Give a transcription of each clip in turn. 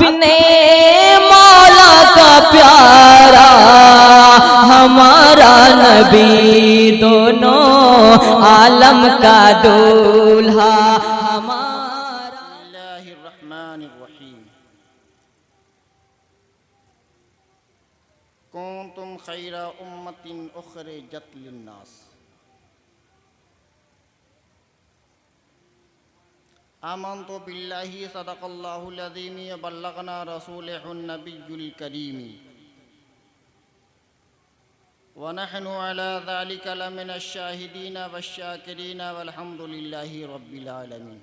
अपने मौला का प्यारा हमारा नबी, दोनों आलम का दूल्हा हमारा। बिस्मिल्लाहिर्रहमानिर्रहीम। कुंतुम खैरा उम्मतिन उखरिजत लिन्नास। आमन्तु बिल्लाहि सदक़ल्लाहुल अज़ीम व बल्लगना रसूलुहुन नबियुल करीम व नहनु अला ज़ालिका लमिनश शाहिदीन वश्शाकिरीन वल्हम्दुलिल्लाहि रब्बिल आलमीन।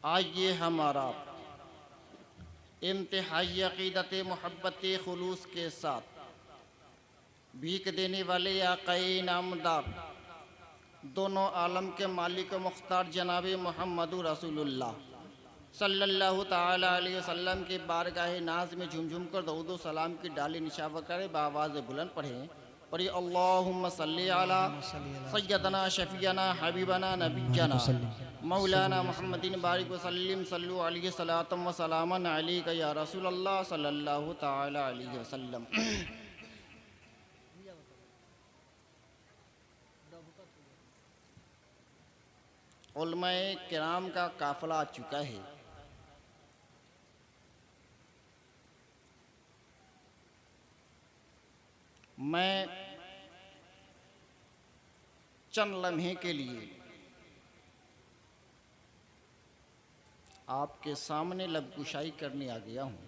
आज ये हमारा इंतहाई अक़ीदत मोहब्बत खुलूस के साथ भीख देने वाले आक़ाए नामदार दोनों आलम के मालिक मुख्तार जनाब मोहम्मद रसूलुल्लाह सल्लल्लाहु ताला अलैहि वसल्लम के बारगाह नाज में झुमझुम कर दरूद व सलाम की डाली निशावर करे बावाज़ बुलंद पढ़े अल्लाहुम्मा सल्ली अला सय्यदना शफीना हबीबना नबियना मौलाना मुहम्मदिन बारिक वसल्लिम सल्लु अलैहि सलातम व सलामन अलैका या रसूलल्लाह सल्लल्लाहु ताला अलैहि वसल्लम। उलमाए किराम का काफ़िला आ चुका है। मैं चंद लम्हे के लिए आपके सामने लबकुशाई करने आ गया हूँ।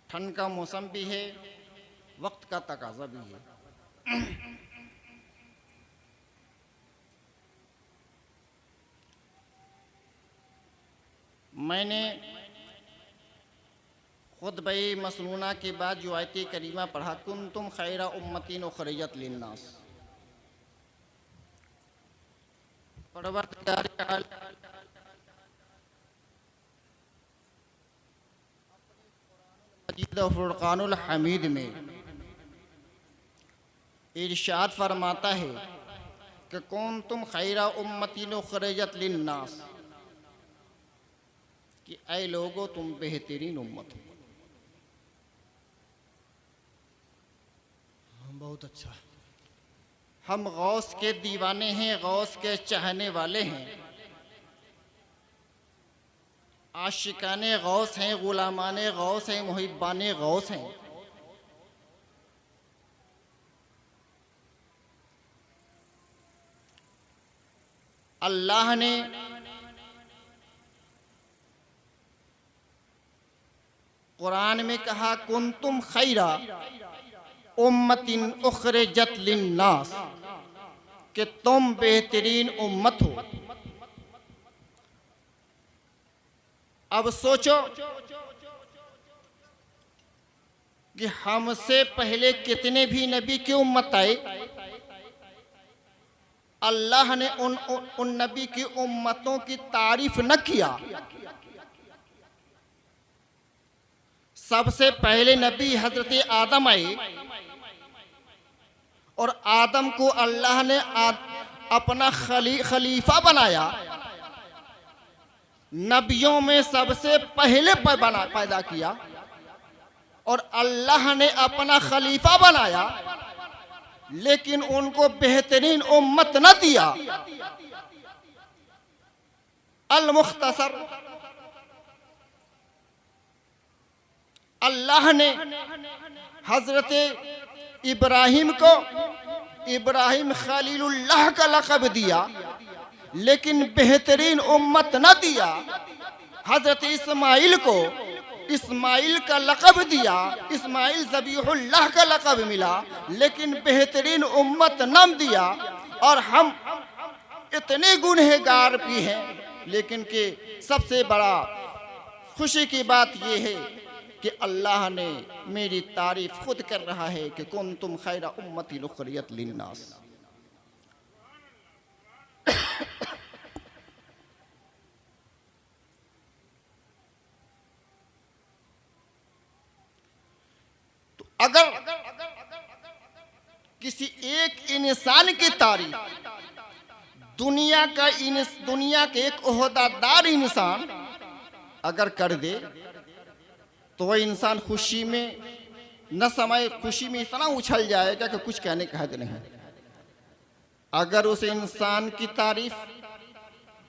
ठंड का मौसम भी है, वक्त का तकाजा भी है। मैंने खुतबा मसनूना के बाद जो आयत करीमा पढ़ा, कुंतुम खैरा उम्मतिन उखरिजत लिन्नास। परवरदिगार आलम मजीद और फुरक़ानुल हमीद में इरशाद फरमाता है कि कुंतुम खैरा उम्मतिन उखरिजत लिन्नास, कि ऐ लोगो तुम बेहतरीन उम्मत हो। बहुत अच्छा। हम गौस के दीवाने हैं, गौस के चाहने वाले हैं, आशिकाने गौस हैं, गुलामाने गौस हैं, मुहिब्बाने गौस हैं। अल्लाह ने कुरान में कहा कुंतुम खैरा उम्मतिन उखरिजत लिन्नास, कि तुम बेहतरीन उम्मत हो। अब सोचो कि हमसे पहले कितने भी नबी की उम्मत आए, अल्लाह ने उन नबी की उम्मतों की तारीफ न किया। सबसे पहले नबी हजरत आदम आए और आदम को अल्लाह ने अपना खलीफा बनाया। नबियों में सबसे पहले पैदा किया और अल्लाह ने अपना खलीफा बनाया, लेकिन उनको बेहतरीन उम्मत न दिया। अल मुख्तसर, अल्लाह ने हजरत इब्राहिम को इब्राहिम खलीलुल्लाह का लक़ब दिया, लेकिन बेहतरीन उम्मत न दिया। हजरत इस्माइल को इस्माइल का लक़ब दिया, इस्माइल ज़बीहुल्लाह का लक़ब मिला, लेकिन बेहतरीन उम्मत न दिया। और हम इतने गुनहगार भी हैं, लेकिन कि सबसे बड़ा खुशी की बात यह है कि अल्लाह ने मेरी तारीफ खुद कर रहा है कि कुंतुम खैरा उम्मतिन उखरिजत लिन्नास। तो अगर किसी एक इंसान की तारीफ दुनिया का एक ओहदादार इंसान अगर कर दे तो वह इंसान खुशी में न समय खुशी में इतना उछल जाएगा कि कुछ कहने का हद नहीं। अगर उस इंसान की तारीफ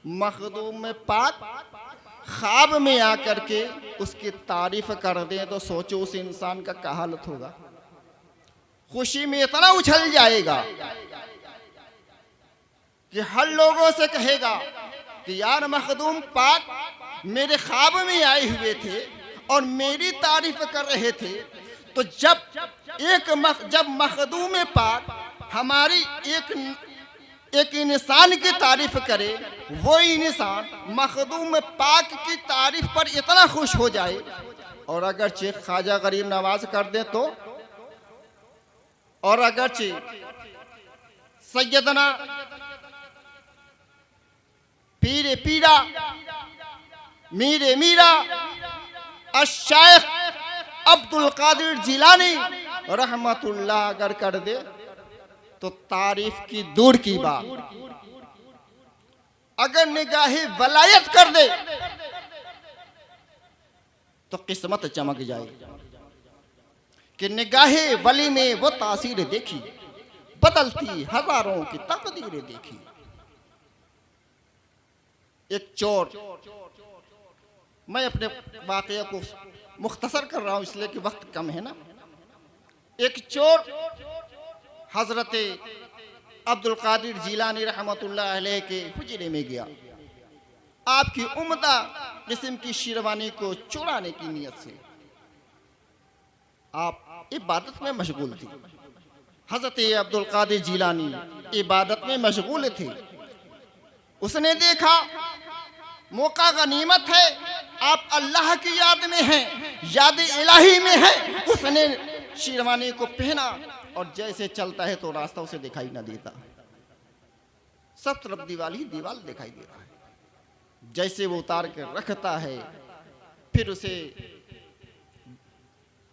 मखदूम में पाक ख्वाब में आकर के उसकी तारीफ कर दें तो सोचो उस इंसान का क्या हालत होगा। खुशी में इतना उछल जाएगा कि हर लोगों से कहेगा कि यार मखदूम पाक मेरे ख्वाब में आए हुए थे और मेरी तारीफ कर रहे थे। तो जब मखदूम पाक हमारी एक इंसान की तारीफ करे, वो इंसान मखदूम पाक की तारीफ पर इतना खुश हो जाए, और अगरचे ख्वाजा गरीब नवाज कर दे तो, और अगरचे सैयदना पीरे पीरा मीरे मीरा अश-शाइख अब्दुल कादिर जिलानी रहमतुल्लाह अगर कर दे तो तारीफ की दूर की बात, अगर निगाहे वलायत कर दे तो किस्मत चमक जाए कि निगाहे वली में वो तासीर देखी, बदलती हजारों की तकदीरें देखी। एक चोर, मैं अपने वाकया को मुख्तसर कर रहा हूं इसलिए कि वक्त कम है ना। एक चोर हजरत अब्दुल कादिर जिलानी रहमतुल्लाह अलैह के हुजरे में गया, आपकी उम्दा किस्म की शेरवानी को चुराने की नियत से। आप इबादत में मशगूल थे, हजरत अब्दुल कादिर जिलानी इबादत में मशगूल थे। उसने देखा मौका गनीमत है, आप अल्लाह की याद में हैं, याद इलाही में हैं। उसने शेरवानी को पहना और जैसे चलता है तो रास्ता उसे दिखाई ना देता, सब तरफ दीवार ही दीवार दिखाई दे रहा है। जैसे वो उतार कर रखता है फिर उसे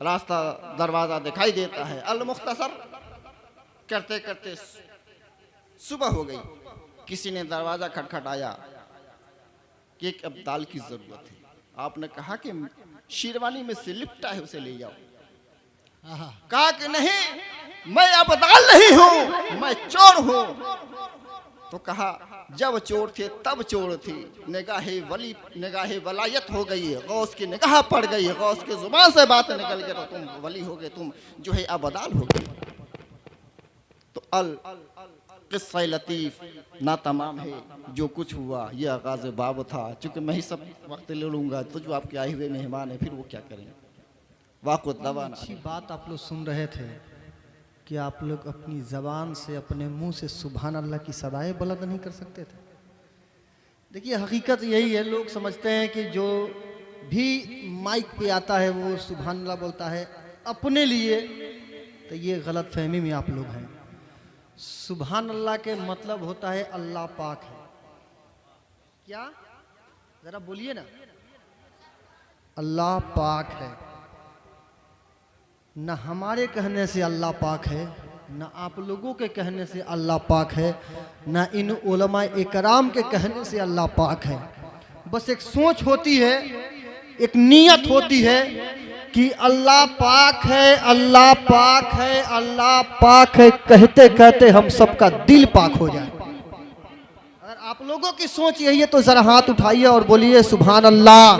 रास्ता दरवाजा दिखाई देता है। अल मुख्तसर करते करते सुबह हो गई, किसी ने दरवाजा खटखटाया कि एक अब्दाल की जरूरत है। आपने कहा कि शेरवानी में से लिपटा है उसे ले जाओ। कहा कि नहीं, मैं अब्दाल नहीं हूं, मैं चोर हूं। तो कहा जब चोर थे तब चोर थे, निगाहे वलायत हो गई, गौस की निगाह पड़ गई, गौस की जुबान से बात निकल गई तो तुम वली हो गए, तुम जो है अब्दाल हो गए। तो अल किस्सा लतीफ ना तमाम है, जो कुछ हुआ ये आगाज बाब था। चूंकि मैं ही सब वक्त ले लूंगा तो जो आपके आए हुए मेहमान है फिर वो क्या करें। वाक़ दवाना अच्छी बात आप लोग सुन रहे थे कि आप लोग अपनी ज़बान से, अपने मुंह से सुभान अल्लाह की सदाएं बुलंद नहीं कर सकते थे। देखिए हकीकत यही है, लोग समझते हैं कि जो भी माइक पे आता है वो सुभान अल्लाह बोलता है अपने लिए, तो ये गलत फहमी में आप लोग हैं। सुभान अल्लाह के मतलब होता है अल्लाह पाक है। क्या, जरा बोलिए ना। अल्लाह पाक है, न हमारे कहने से अल्लाह पाक है, न आप लोगों के कहने से अल्लाह पाक है, न इन उलमा इकराम के कहने से अल्लाह पाक है। बस एक सोच होती है, एक नीयत होती है कि अल्लाह पाक है, अल्लाह पाक है, अल्लाह पाक है, कहते कहते हम सबका दिल पाक हो जाए। अगर आप लोगों की सोच यही है तो जरा हाथ उठाइए और बोलिए सुभान अल्लाह।